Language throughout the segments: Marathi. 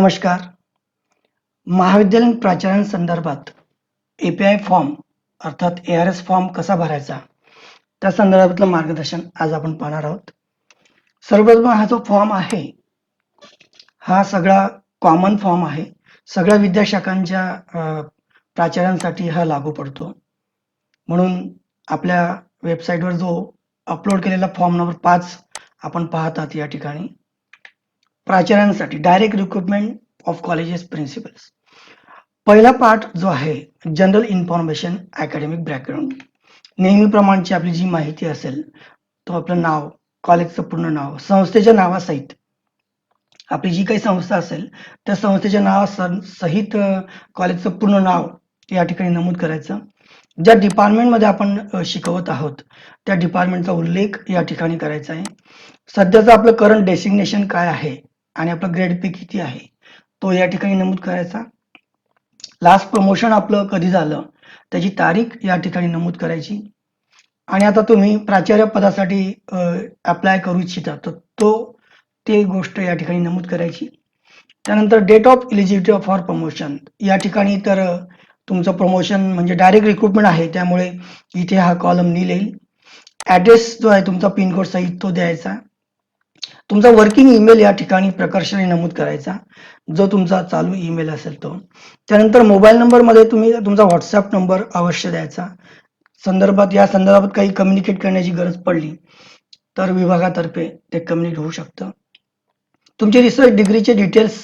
नमस्कार. महाविद्यालयीन प्राचार्यांसंदर्भात एपीआय फॉर्म अर्थात ARS फॉर्म कसा भरायचा त्या संदर्भातलं मार्गदर्शन आज आपण पाहणार आहोत. सर्वप्रथम हा जो फॉर्म आहे हा सगळा कॉमन फॉर्म आहे. सगळ्या विद्याशाखांच्या प्राचार्यांसाठी हा लागू पडतो. म्हणून आपल्या वेबसाईटवर जो अपलोड केलेला फॉर्म नंबर 5 आपण पाहतात या ठिकाणी. प्राचार्यांसाठी direct recruitment of colleges principals. पहिला पार्ट जो आहे जनरल इन्फॉर्मेशन अकॅडमिक बॅकग्राऊंड. नेहमीप्रमाणची आपली जी माहिती असेल तो आपलं नाव, कॉलेजचं पूर्ण नाव, संस्थेच्या नावासहित आपली जी काही संस्था असेल त्या संस्थेच्या नावासहित कॉलेजचं पूर्ण नाव या ठिकाणी नमूद करायचं. ज्या डिपार्टमेंटमध्ये आपण शिकवत आहोत त्या डिपार्टमेंटचा उल्लेख या ठिकाणी करायचा आहे. सध्याचं आपलं करंट डेसिग्नेशन काय आहे आणि आपलं ग्रेड पे किती आहे तो या ठिकाणी नमूद करायचा. लास्ट प्रमोशन आपलं कधी झालं त्याची तारीख या ठिकाणी नमूद करायची. आणि आता तुम्ही प्राचार्य पदासाठी अप्लाय करू इच्छिता तर ते गोष्ट या ठिकाणी नमूद करायची. त्यानंतर date of eligibility for promotion या ठिकाणी तर तुमचं प्रमोशन म्हणजे डायरेक्ट रिक्रुटमेंट आहे त्यामुळे इथे हा कॉलम नील येईल. ॲड्रेस जो आहे तुमचा पिनकोड सहित तो द्यायचा. तुमचा वर्किंग ईमेल या ठिकाणी प्रकर्षाने नमूद करायचा जो तुमचा चालू ईमेल असेल तो. त्यानंतर मोबाईल नंबरमध्ये तुम्ही तुमचा व्हॉट्सअप नंबर अवश्य द्यायचा. या संदर्भात काही कम्युनिकेट करण्याची गरज पडली तर विभागातर्फे ते कम्युनिकेट होऊ शकतं. तुमचे रिसर्च डिग्रीचे डिटेल्स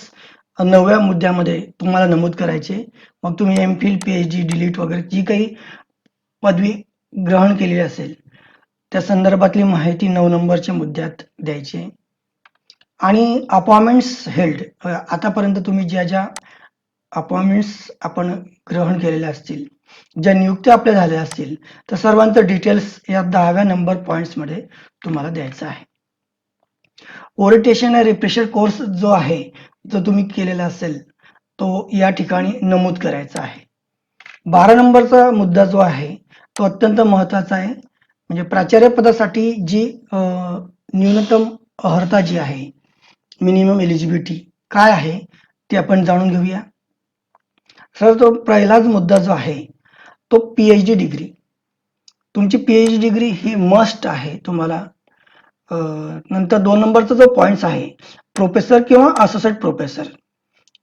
9व्या मुद्द्यामध्ये तुम्हाला नमूद करायचे. मग तुम्ही MPhil, PhD, DLiT वगैरे जी काही पदवी ग्रहण केलेली असेल त्या संदर्भातली माहिती 9 नंबरच्या मुद्द्यात द्यायची. आणि अपॉइंटमेंट्स हेल्ड, आतापर्यंत तुम्ही ज्या अपॉइंटमेंट्स आपण ग्रहण केलेल्या असतील, ज्या नियुक्त्या आपल्या झाल्या असतील तर सर्वांचं डिटेल्स या 10व्या नंबर पॉईंट्समध्ये तुम्हाला द्यायचं आहे. ओरिएंटेशन आणि रिफ्रेशर कोर्स जो आहे जो तुम्ही केलेला असेल तो या ठिकाणी नमूद करायचा आहे. 12 नंबरचा मुद्दा जो आहे तो अत्यंत महत्त्वाचा आहे. म्हणजे प्राचार्य पदासाठी जी न्यूनतम अर्हता जी आहे, मिनिमम एलिजिबिलिटी काय आहे ते आपण जाणून घेऊया. सर तो पहिलाच मुद्दा जो आहे तो PhD डिग्री. तुमची PhD डिग्री ही मस्ट आहे तुम्हाला. नंतर 2 नंबरचा जो पॉइंट्स आहे प्रोफेसर किंवा असोसिएट प्रोफेसर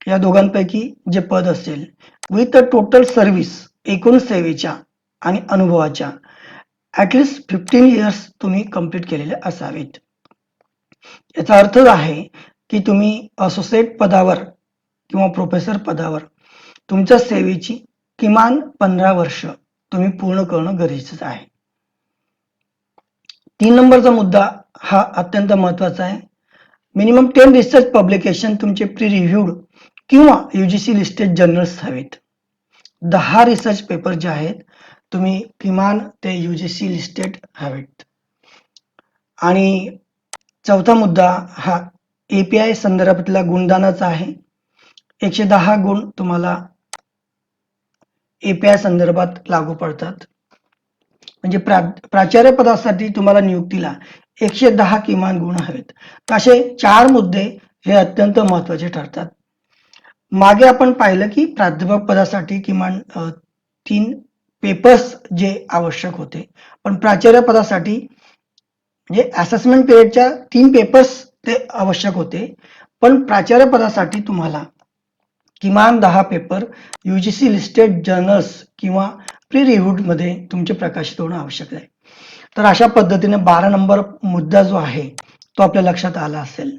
या दोघांपैकी जे पद असेल विथ टोटल सर्व्हिस, एकूण सेवेच्या आणि अनुभवाच्या ॲटलिस्ट 15 इयर्स तुम्ही कंप्लीट केलेले असावेत. याचा अर्थ आहे की तुम्ही असोसिएट पदावर किंवा प्रोफेसर पदावर तुमच्या सेवेची किमान 15 वर्ष तुम्ही पूर्ण करणं गरजेचं आहे. 3 नंबरचा मुद्दा हा अत्यंत महत्त्वाचा आहे. मिनिमम 10 रिसर्च पब्लिकेशन तुमचे प्री रिव्ह्यूड किंवा UGC लिस्टेड जर्नल्स हवेत. 10 रिसर्च पेपर जे आहेत तुम्ही किमान ते UGC लिस्टेड हवेत. आणि चौथा मुद्दा हा API संदर्भातला गुणदानाचा आहे. 110 गुण तुम्हाला API संदर्भात लागू पडतात. म्हणजे प्राचार्य पदासाठी तुम्हाला नियुक्तीला 110 किमान गुण हवेत. असे 4 मुद्दे हे अत्यंत महत्त्वाचे ठरतात. मागे आपण पाहिलं की प्राध्यापक पदासाठी किमान 3 पेपर्स जे आवश्यक होते, पण प्राचार्य पदासाठी म्हणजे असेसमेंट पिरियडच्या 3 पेपर्स ते आवश्यक होते, पण प्राचार्य पदासाठी तुम्हाला किमान 10 पेपर UGC लिस्टेड जर्नल्स किंवा प्री रिव्ह्यूड मध्ये तुमचे प्रकाशित होणं आवश्यक आहे. तर अशा पद्धतीने 12 नंबर मुद्दा जो आहे तो आपल्या लक्षात आला असेल.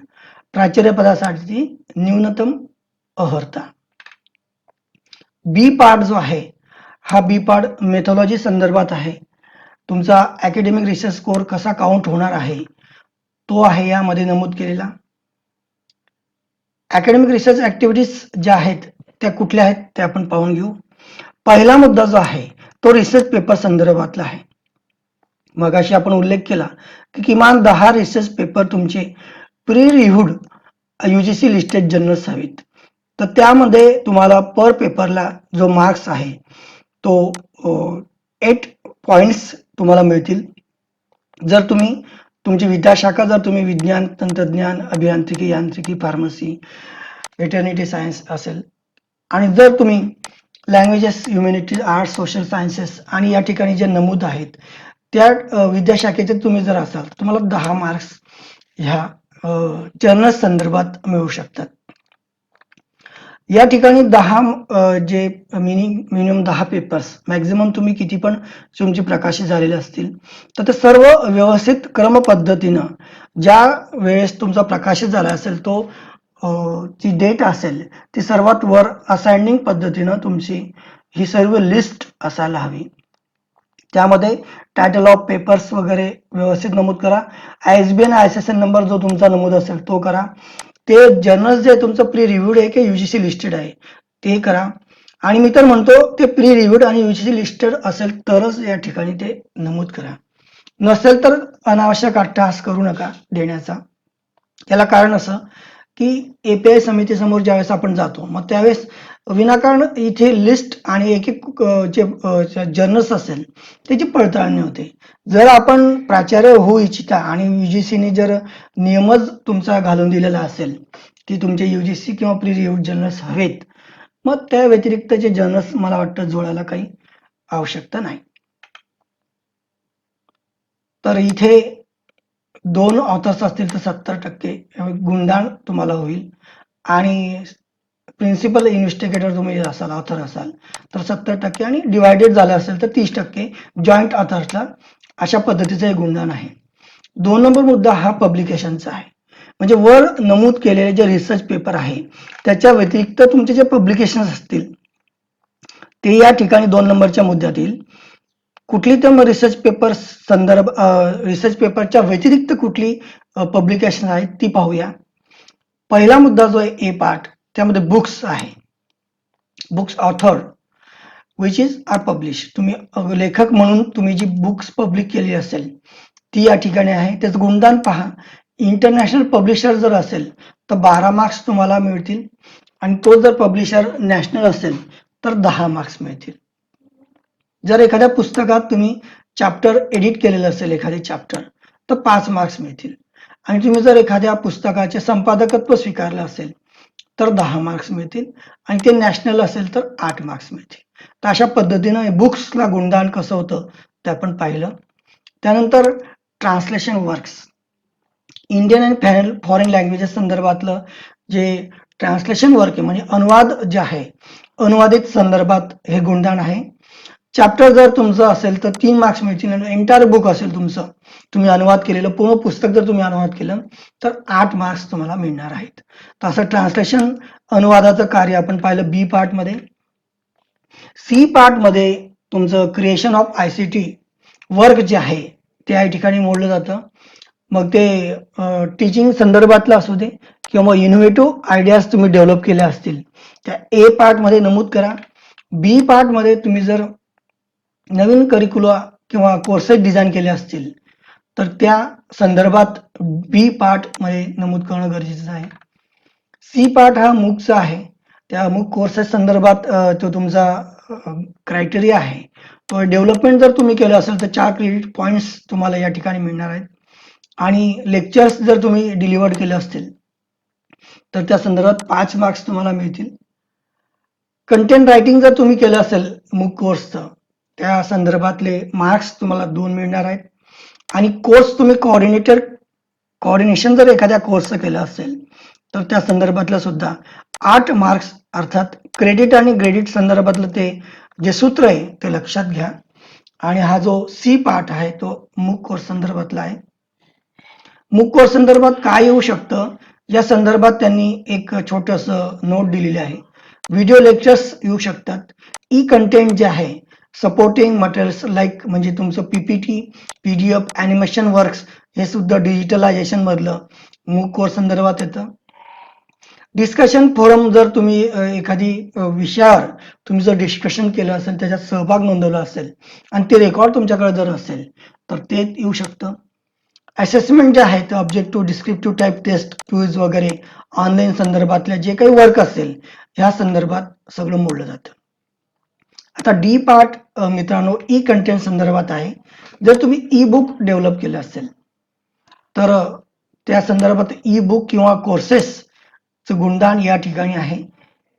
प्राचार्य पदासाठी न्यूनतम अर्हता. बी पार्ट जो आहे हा बी पार्ट मेथॉलॉजी संदर्भात आहे. तुमचा अकॅडमिक रिसर्च स्कोर कसा काउंट होणार आहे तो आहे यामध्ये नमूद केलेला. अकॅडमिक रिसर्च ऍक्टिव्हिटीज ज्या आहेत त्या कुठल्या आहेत ते आपण पाहून घेऊ. पहिला मुद्दा जो आहे तो रिसर्च पेपर संदर्भातला आहे. मगाशी आपण उल्लेख केला की किमान 10 रिसर्च पेपर तुमचे pre reviewed UGC listed journals हवेत. तर त्यामध्ये तुम्हाला पर पेपरला जो मार्क्स आहे तो 8 पॉईंट्स तुम्हाला मिळतील. जर तुम्ही तुमची विद्याशाखा जर तुम्ही विज्ञान, तंत्रज्ञान, अभियांत्रिकी, यांत्रिकी, फार्मसी वेटर्निटी सायन्स असेल. आणि जर तुम्ही languages, humanities, arts, social sciences आणि या ठिकाणी जे नमूद आहेत त्या विद्याशाखेचे तुम्ही जर असाल तर तुम्हाला 10 मार्क्स ह्या जर्नल संदर्भात मिळू शकतात. या ठिकाणी 10 जे मिनिमम 10 पेपर्स मॅक्झिमम तुम्ही किती पण तुमचे प्रकाशित झालेले असतील तर ते सर्व व्यवस्थित क्रम पद्धतीनं ज्या वेळेस तुमचा प्रकाशित झाला असेल तो जी डेट असेल ती सर्वात वर असाइनिंग पद्धतीनं तुमची ही सर्व लिस्ट असायला हवी. त्यामध्ये टायटल ऑफ पेपर्स वगैरे व्यवस्थित नमूद करा. ISBN ISSN नंबर जो तुमचा नमूद असेल तो करा. ते जर्नल्स जे तुमचं प्री रिव्ह्यूड आहे की UGC लिस्टेड आहे ते करा. आणि मी तर म्हणतो ते प्री रिव्ह्यूड आणि UGC लिस्टेड असेल तरच या ठिकाणी ते नमूद करा. नसेल तर अनावश्यक अट्टहास करू नका देण्याचा. त्याला कारण असं की API समितीसमोर ज्यावेळेस आपण जातो मग त्यावेळेस विनाकारण इथे लिस्ट आणि एक एक जे जर्नल्स असेल त्याची पडताळणी होते. जर आपण प्राचार्य होऊ इच्छिता आणि UGCने जर नियमच तुमचा घालून दिलेला असेल की तुमचे UGC किंवा प्री रिव्ह्यूड जर्नल्स हवेत मग त्या व्यतिरिक्तचे जर्नल्स मला वाटतं जोडायला काही आवश्यकता नाही. तर इथे 2 ऑथर्स असतील तर 70% गुणदान तुम्हाला होईल आणि प्रिन्सिपल इन्व्हेस्टिगेटर तुम्ही असाल, ऑथर असाल तर 70% आणि डिवायडेड झालं असेल तर 30% जॉईंट ऑथर्सला अशा पद्धतीचं हे गुणदान आहे. 2 नंबर मुद्दा हा पब्लिकेशनचा आहे. म्हणजे वर नमूद केलेले जे रिसर्च पेपर आहे त्याच्या व्यतिरिक्त तुमचे जे पब्लिकेशन्स असतील ते या ठिकाणी 2 नंबरच्या मुद्द्यात येईल. कुठली तर रिसर्च पेपर संदर्भ रिसर्च पेपरच्या व्यतिरिक्त कुठली पब्लिकेशन आहेत ती पाहूया. पहिला मुद्दा जो आहे ए पार्ट त्यामध्ये बुक्स आहे. Books author which is are publish. तुम्ही लेखक म्हणून तुम्ही जी बुक्स पब्लिक केली असेल ती या ठिकाणी आहे. त्याचं गुणदान पहा. इंटरनॅशनल पब्लिशर जर असेल तर 12 मार्क्स तुम्हाला मिळतील आणि तो जर पब्लिशर नॅशनल असेल तर 10 मार्क्स मिळतील. जर एखाद्या पुस्तकात तुम्ही चॅप्टर एडिट केलेलं असेल एखादे चॅप्टर तर 5 मार्क्स मिळतील आणि तुम्ही जर एखाद्या पुस्तकाचे संपादकत्व स्वीकारलं असेल तर 10 मार्क्स मिळतील आणि ते नॅशनल असेल तर 8 मार्क्स मिळतील. तर अशा पद्धतीनं बुक्सला गुणदान कसं होतं ते आपण पाहिलं. त्यानंतर ट्रान्सलेशन वर्क्स इंडियन आणि फॉरेन लँग्वेजेस संदर्भातलं जे ट्रान्सलेशन वर्क आहे म्हणजे अनुवाद जे आहे अनुवादित संदर्भात हे गुणदान आहे. चॅप्टर जर तुमचं असेल तर 3 मार्क्स मिळतील आणि एंटायर बुक असेल तुमचं तुम्ही अनुवाद केलेलं पूर्ण पुस्तक जर तुम्ही अनुवाद केलं तर 8 मार्क्स तुम्हाला मिळणार आहेत. तर असं ट्रान्सलेशन अनुवादाचं कार्य आपण पाहिलं बी पार्टमध्ये. सी पार्टमध्ये तुमचं क्रिएशन ऑफ ICT वर्क जे आहे ते या ठिकाणी मोडलं जातं. मग ते टीचिंग संदर्भातलं असू दे किंवा इनोव्हेटिव्ह आयडियाज तुम्ही डेव्हलप केल्या असतील त्या ए पार्टमध्ये नमूद करा. बी पार्टमध्ये तुम्ही जर नवीन करिक्युला किंवा कोर्सेस डिझाईन केले असतील तर त्या संदर्भात बी पार्टमध्ये नमूद करणं गरजेचं आहे. सी पार्ट हा मूकचा आहे. त्या मूक कोर्सेस संदर्भात तो तुमचा क्रायटेरिया आहे तो डेव्हलपमेंट जर तुम्ही केलं असेल तर 4 क्रेडिट पॉईंट्स तुम्हाला या ठिकाणी मिळणार आहेत आणि लेक्चर्स जर तुम्ही डिलिव्हर्ड केले असतील तर त्या संदर्भात 5 मार्क्स तुम्हाला मिळतील. कंटेंट रायटिंग जर तुम्ही केलं असेल मूक कोर्सचं त्या संदर्भातले मार्क्स तुम्हाला 2 मिळणार आहेत आणि कोर्स तुम्ही कोऑर्डिनेशन जर एखाद्या कोर्सचं केलं असेल तर त्या संदर्भातलं सुद्धा 8 मार्क्स अर्थात क्रेडिट आणि क्रेडिट संदर्भातलं ते जे सूत्र आहे ते लक्षात घ्या. आणि हा जो सी पार्ट आहे तो मूक कोर्स संदर्भातला आहे. मूक कोर्स संदर्भात काय येऊ शकतं या संदर्भात त्यांनी एक छोटंसं नोट दिलेली आहे. व्हिडिओ लेक्चर्स येऊ शकतात. ई कंटेंट जे आहे सपोर्टिंग मटेरियल्स लाईक म्हणजे तुमचं PPT PDF ॲनिमेशन वर्क्स हे सुद्धा डिजिटलायझेशन मधलं मूक कोर्स संदर्भात येतं. डिस्कशन फोरम जर तुम्ही एखादी विषयावर तुम्ही जर डिस्कशन केलं असेल त्याच्यात सहभाग नोंदवला असेल आणि ते रेकॉर्ड तुमच्याकडे जर असेल तर ते येऊ शकतं. असेसमेंट जे आहे ते objective descriptive type test quiz वगैरे ऑनलाईन संदर्भातले जे काही वर्क असेल ह्या संदर्भात सगळं मोडलं जातं. आता डी पार्ट मित्रांनो ई कंटेंट संदर्भात आहे. जर तुम्ही ई बुक डेव्हलप केलं असेल तर त्या संदर्भात ई बुक किंवा कोर्सेस गुणदान या ठिकाणी आहे.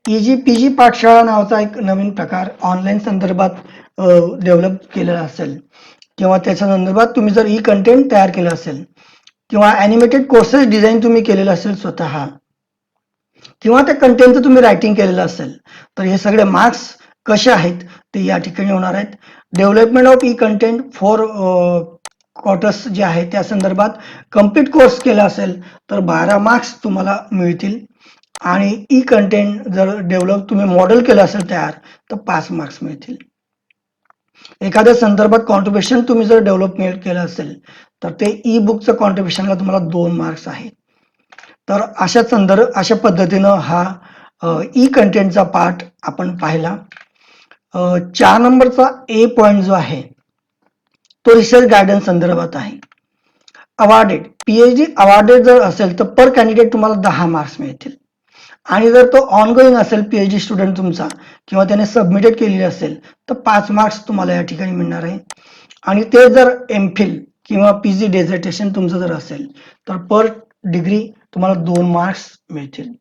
इजी पीजी पाठशाळा नावाचा एक नवीन प्रकार ऑनलाईन संदर्भात डेव्हलप केलेला असेल किंवा त्याच्या संदर्भात तुम्ही जर ई कंटेंट तयार केलं असेल किंवा ॲनिमेटेड कोर्सेस डिझाईन तुम्ही केलेलं असेल स्वतः किंवा त्या कंटेंटचं तुम्ही रायटिंग केलेलं असेल तर हे सगळे मार्क्स कसे आहेत ते या ठिकाणी होणार आहेत. Development of E content for quarters जे आहे त्या संदर्भात कम्प्लीट कोर्स केला असेल तर 12 मार्क्स तुम्हाला मिळतील आणि ई कंटेंट जर डेव्हलप तुम्ही मॉडेल केलं असेल तयार तर 5 मार्क्स मिळतील. एखाद्या संदर्भात कॉन्ट्रीब्युशन तुम्ही जर डेव्हलपमेंट केलं असेल तर ते ई बुकचं कॉन्ट्रीब्युशनला तुम्हाला 2 मार्क्स आहे. तर अशा पद्धतीनं हा ई कंटेंटचा पार्ट आपण पाहिला. 4 नंबरचा ए पॉइंट जो आहे तो रिसर्च गायडन्स संदर्भात आहे. अवॉर्डेड पीएचडी अवॉर्डेड जर असेल तर पर कॅन्डिडेट तुम्हाला 10 मार्क्स मिळतील आणि जर तो ऑनगोईंग असेल पीएचडी स्टुडंट तुमचा किंवा त्याने सबमिटेड केलेली असेल तर 5 मार्क्स तुम्हाला या ठिकाणी मिळणार आहे. आणि ते जर एमफिल किंवा पीजी डेझर्टेशन तुमचं जर असेल तर पर डिग्री तुम्हाला 2 मार्क्स मिळतील.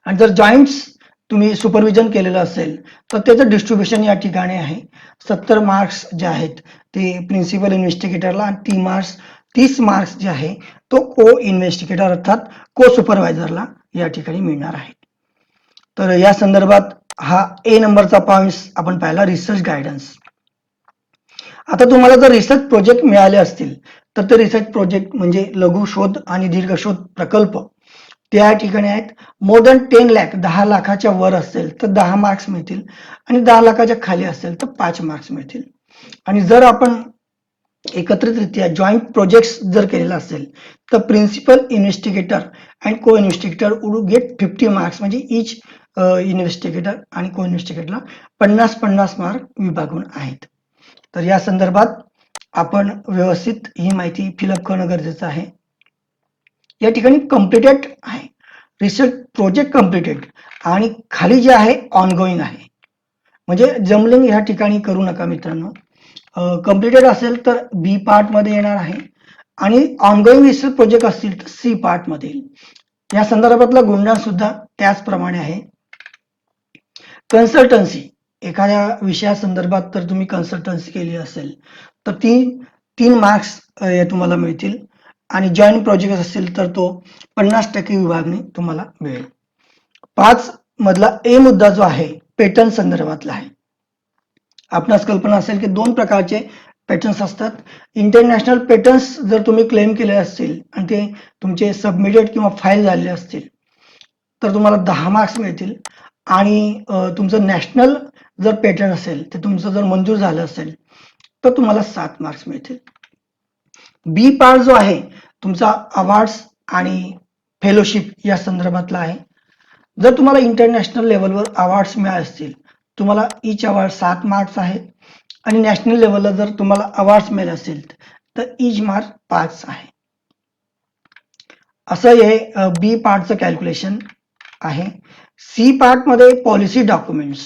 आणि जर जॉईंट्स तुम्ही सुपरविजन केलेलं असेल तर त्याचं डिस्ट्रीब्युशन या ठिकाणी आहे. 70 मार्क्स जे आहेत ते प्रिन्सिपल इन्व्हेस्टिगेटरला आणि 30 मार्क्स जे आहे तो को इन्व्हेस्टिगेटर अर्थात को सुपरवायझरला या ठिकाणी मिळणार आहे. तर या संदर्भात हा ए नंबरचा पॉइंट आपण पाहिला रिसर्च गायडन्स. आता तुम्हाला जर रिसर्च प्रोजेक्ट मिळाले असतील तर ते रिसर्च प्रोजेक्ट म्हणजे लघु शोध आणि दीर्घ शोध प्रकल्प त्या ठिकाणी आहेत. मोर दॅन 10 लाख 10 लाखाच्या वर असेल तर 10 मार्क्स मिळतील आणि 10 लाखाच्या खाली असेल तर 5 मार्क्स मिळतील. आणि जर आपण एकत्रितरित्या जॉईंट प्रोजेक्ट्स जर केलेला असेल तर प्रिन्सिपल इन्व्हेस्टिगेटर अँड को इन्व्हेस्टिगेटर वुड गेट 50 मार्क्स म्हणजे इच इन्व्हेस्टिगेटर आणि को इन्व्हेस्टिगेटरला 50-50 मार्क विभागून आहेत. तर या संदर्भात आपण व्यवस्थित ही माहिती फिलअप करणं गरजेचं आहे. या ठिकाणी कम्प्लिटेड आहे रिसर्च प्रोजेक्ट कम्प्लिटेड आणि खाली जे आहे ऑनगोईंग आहे म्हणजे जमलिंग या ठिकाणी करू नका मित्रांनो. कम्प्लिटेड असेल तर बी पार्ट मध्ये येणार आहे आणि ऑनगोईंग रिसर्च प्रोजेक्ट असतील तर सी पार्ट मध्ये येईल. या संदर्भातला गुणधर्म सुद्धा त्याचप्रमाणे आहे. कन्सल्टन्सी एखाद्या विषयासंदर्भात तर तुम्ही कन्सल्टन्सी केली असेल तर 3 मार्क्स तुम्हाला मिळतील आणि जॉईंट प्रोजेक्ट असेल तर तो 50% विभागणी तुम्हाला मिळेल. 5 मधला ए मुद्दा जो आहे पेटंट संदर्भातला आहे. आपणास कल्पना असेल की 2 प्रकारचे पेटंट्स असतात. इंटरनॅशनल पेटंट्स जर तुम्ही क्लेम केले असतील आणि ते तुमचे सबमिटेड किंवा फाईल झालेले असतील तर तुम्हाला 10 मार्क्स मिळतील आणि तुमचं नॅशनल जर पेटंट असेल ते तुमचं जर मंजूर झालं असेल तर तुम्हाला 7 मार्क्स मिळतील. बी पार्ट जो आहे तुमचा अवॉर्ड्स आणि फेलोशिप या संदर्भातला आहे. जर तुम्हाला इंटरनॅशनल लेवलवर अवॉर्ड्स मिळाले असतील तुम्हाला इच अवॉर्ड 7 मार्क्स आहेत आणि नॅशनल लेवलला जर तुम्हाला अवॉर्ड्स मिळाले असतील तर इच मार्क 5 आहे. असं हे बी पार्टचं कॅल्क्युलेशन आहे. सी पार्ट मध्ये पॉलिसी डॉक्युमेंट्स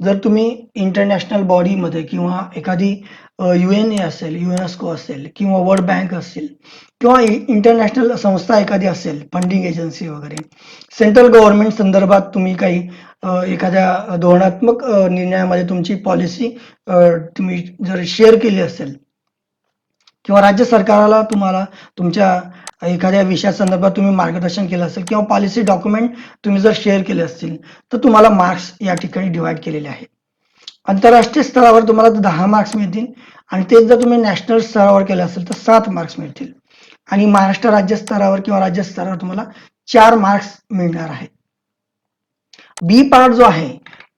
जर तुम्ही इंटरनॅशनल बॉडीमध्ये किंवा एखादी युएनए असेल युनेस्को असेल किंवा वर्ल्ड बँक असेल किंवा इंटरनॅशनल संस्था एखादी असेल फंडिंग एजन्सी वगैरे सेंट्रल गव्हर्नमेंट संदर्भात तुम्ही काही एखाद्या धोरणात्मक निर्णयामध्ये तुमची पॉलिसी तुम्ही जर शेअर केली असेल किंवा राज्य सरकारला तुम्हाला तुमच्या एखाद्या विषयासंदर्भात तुम्ही मार्गदर्शन केलं असेल किंवा पॉलिसी डॉक्युमेंट तुम्ही जर शेअर केले असतील तर तुम्हाला मार्क्स या ठिकाणी डिवाइड केलेले आहेत. आंतरराष्ट्रीय स्तरावर तुम्हाला 10 मार्क्स मिळतील आणि तेच जर तुम्ही नॅशनल स्तरावर केलं असेल तर 7 मार्क्स मिळतील आणि महाराष्ट्र राज्य स्तरावर किंवा राज्य स्तरावर तुम्हाला 4 मार्क्स मिळणार आहेत. बी पार्ट जो आहे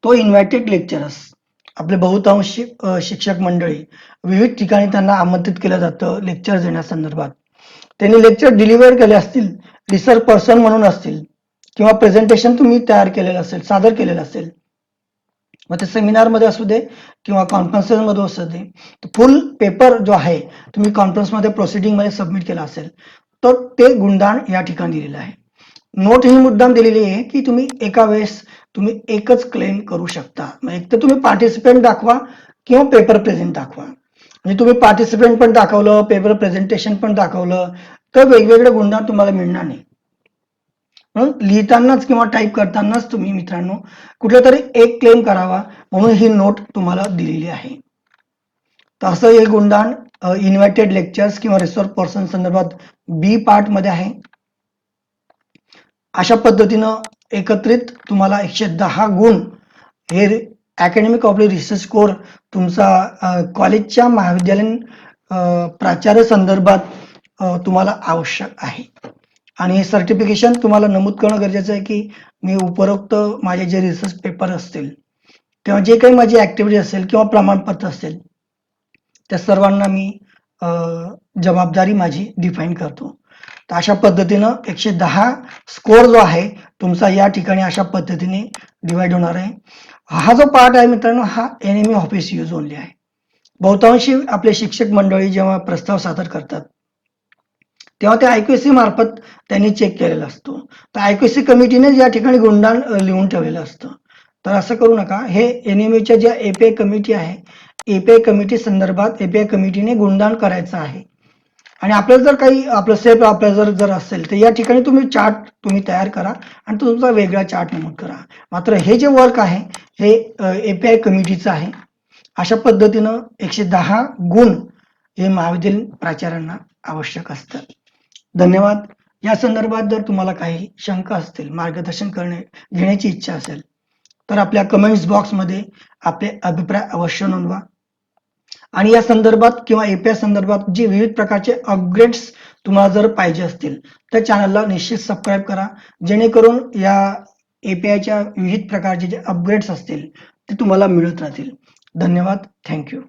तो इन्व्हायटेड लेक्चरर्स आपले बहुतांश शिक्षक मंडळी विविध ठिकाणी त्यांना आमंत्रित केलं जातं लेक्चर देण्यासंदर्भात. त्यांनी लेक्चर डिलिव्हर केले असतील रिसर्च पर्सन म्हणून असतील किंवा प्रेझेंटेशन तुम्ही तयार केलेलं असेल सादर केलेलं असेल मग ते सेमिनारमध्ये असू दे किंवा कॉन्फरन्समध्ये असू दे फुल पेपर जो आहे तुम्ही कॉन्फरन्समध्ये प्रोसिडिंगमध्ये सबमिट केला असेल तर ते गुणदान या ठिकाणी दिलेलं आहे. नोट ही मुद्दाम दिलेली आहे की तुम्ही एका वेळेस तुम्ही एकच क्लेम करू शकता. एक तर तुम्ही पार्टिसिपेंट दाखवा किंवा पेपर प्रेझेंट दाखवा. म्हणजे तुम्ही पार्टिसिपेंट पण दाखवलं पेपर प्रेझेंटेशन पण दाखवलं तर वेगवेगळे गुणधर्म तुम्हाला मिळणार नाही. म्हणून लिहितानाच किंवा टाईप करतानाच तुम्ही मित्रांनो कुठला तरी एक क्लेम करावा, म्हणून ही नोट तुम्हाला दिलेली आहे. तर असं हे गुणधन इन्व्हायटेड लेक्चर्स किंवा रिसोर्स पर्सन संदर्भात बी पार्ट मध्ये आहे. अशा पद्धतीनं एकत्रित तुम्हाला 110 गुण हे अकॅडमिक ऑफ रिसर्च स्कोर तुमचा कॉलेजच्या महाविद्यालयीन प्राचार्य संदर्भात तुम्हाला आवश्यक आहे. आणि हे सर्टिफिकेशन तुम्हाला नमूद करणं गरजेचं आहे की मी उपरोक्त माझे जे रिसर्च पेपर असतील किंवा जे काही माझी ऍक्टिव्हिटी असेल किंवा प्रमाणपत्र असेल त्या सर्वांना मी जबाबदारी माझी डिफाईन करतो. तर अशा पद्धतीनं 110 स्कोर जो आहे तुमचा या ठिकाणी अशा पद्धतीने डिवाइड होणार आहे. हा जो पार्ट आहे मित्रांनो हा एनएमए ऑफिस यूज ओनली आहे. बहुतांशी आपले शिक्षक मंडळी जेव्हा प्रस्ताव सादर करतात तेव्हा ते आयक्यूसी मार्फत त्यांनी चेक केलेला असतो. तर आयक्यूसी कमिटीने या ठिकाणी गुणधन लिहून ठेवलेलं असतं. तर असं करू नका. हे एनएमएच्या ज्या एपीआय कमिटी आहे एपीआय कमिटी संदर्भात एपीआय कमिटीने गुणधन करायचं आहे. आणि आपल्याला जर काही आपलं सेल्फ आपल्याला जर असेल तर या ठिकाणी तुम्ही चार्ट तुम्ही तयार करा आणि तुमचा वेगळा चार्ट नमूद करा. मात्र हे जे वर्क आहे हे एपीआय कमिटीचं आहे. अशा पद्धतीनं 110 गुण हे महाविद्यालयीन प्राचार्यांना आवश्यक असतं. धन्यवाद. या संदर्भात जर तुम्हाला काही शंका असतील, मार्गदर्शन घेण्याची इच्छा असेल तर आपल्या कमेंट्स बॉक्समध्ये आपले अभिप्राय अवश्य नोंदवा. आणि या संदर्भात किंवा एपीआय संदर्भात जे विविध प्रकारचे अपग्रेड्स तुम्हाला जर पाहिजे असतील तर चॅनलला निश्चित सबस्क्राईब करा, जेणेकरून या एपीआयच्या विविध प्रकारचे जे अपग्रेड्स असतील ते तुम्हाला मिळत राहतील. धन्यवाद. थँक्यू.